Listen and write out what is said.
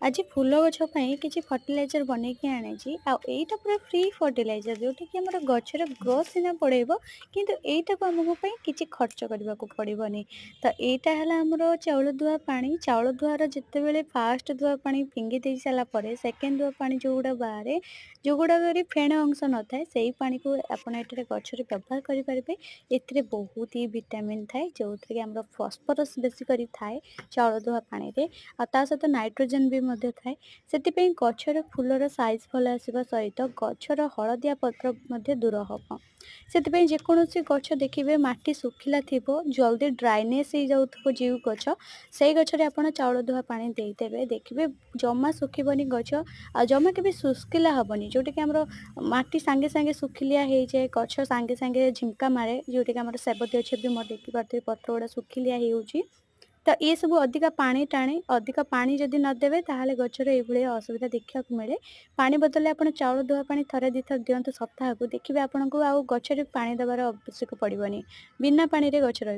आज फूल गछ ପାଇଁ କିଛି ଫର୍ଟିଲାଇଜର ବନେଇକି ଆଣିଛି ଆଉ ଏଇଟା ପୁରା ଫ୍ରି ଫର୍ଟିଲାଇଜର ଯୋଉଟାକି ଆମର ଗଛର ଗ୍ରୋଥ ସିନା ବଢ଼େଇବ କିନ୍ତୁ ଏଇଟାକୁ ଆମକୁ ପାଇଁ କିଛି ଖର୍ଚ୍ଚ କରିବାକୁ ପଡ଼ିବନି। ତ ଏଇଟା ହେଲା ଆମର ଚାଉଳ ଧୁଆ ପାଣି। ଚାଉଳ ଧୁଆର ଯେତେବେଳେ ଫାଷ୍ଟ ଧୁଆ ପାଣି ଫିଙ୍ଗି ଦେଇ ସାରିଲା ପରେ ସେକେଣ୍ଡ ଧୁଆ ପାଣି ଯୋଉଗୁଡ଼ା ବାହାରେ, ଯୋଉଗୁଡ଼ାକରେ ଫେଣ ଅଂଶ ନଥାଏ ସେଇ ପାଣିକୁ ଆପଣ ଏଠାରେ ଗଛରେ ବ୍ୟବହାର କରିପାରିବେ। ଏଥିରେ ବହୁତ ହି ଭିଟାମିନ୍ ଥାଏ ଯୋଉଥିରେ କି ଆମର ଫସ୍ଫରସ୍ ବେଶୀ କରି ଥାଏ ଚାଉଳ ଧୁଆ ପାଣିରେ। ଆଉ ତା ସହିତ ନାଇଟ୍ରୋଜେନ୍ ବି ମଧ୍ୟ ଥାଏ। ସେଥିପାଇଁ ଗଛର ଫୁଲର ସାଇଜ୍ ଭଲ ଆସିବା ସହିତ ଗଛର ହଳଦିଆ ପତ୍ର ମଧ୍ୟ ଦୂର ହେବ। ସେଥିପାଇଁ ଯେକୌଣସି ଗଛ ଦେଖିବେ ମାଟି ଶୁଖିଲା ଥିବ, ଜଲ୍ଦି ଡ୍ରାଇନେସ୍ ହେଇଯାଉଥିବ ଯେଉଁ ଗଛ, ସେଇ ଗଛରେ ଆପଣ ଚାଉଳ ଧୁଆ ପାଣି ଦେଇଦେବେ। ଦେଖିବେ ଜମା ଶୁଖିବନି ଗଛ ଆଉ ଜମା କେବେ ଶୁଷ୍କିଲା ହବନି। ଯୋଉଟାକି ଆମର ମାଟି ସାଙ୍ଗେ ସାଙ୍ଗେ ଶୁଖିଲିଆ ହେଇଯାଏ, ଗଛ ସାଙ୍ଗେ ସାଙ୍ଗେ ଝିମ୍କା ମାରେ, ଯୋଉଟାକି ଆମର ସେବତୀୟ ଛେବି ମୋର ଦେଖିପାରୁଥିବେ ପତ୍ର ଗୁଡ଼ା ଶୁଖିଲିଆ ହେଇଯାଉଛି। ତ ଏ ସବୁ ଅଧିକା ପାଣି ଟାଣେ, ଅଧିକ ପାଣି ଯଦି ନଦେବେ ତାହେଲେ ଗଛରେ ଏଇଭଳିଆ ଅସୁବିଧା ଦେଖିବାକୁ ମିଳେ। ପାଣି ବଦଳରେ ଆପଣ ଚାଉଳ ଧୁଆ ପାଣି ଥରେ ଦୁଇ ଥର ଦିଅନ୍ତୁ ସପ୍ତାହକୁ, ଦେଖିବେ ଆପଣଙ୍କୁ ଆଉ ଗଛରେ ପାଣି ଦେବାର ଆବଶ୍ୟକ ପଡ଼ିବନି। ବିନା ପାଣିରେ ଗଛ ରହିବ।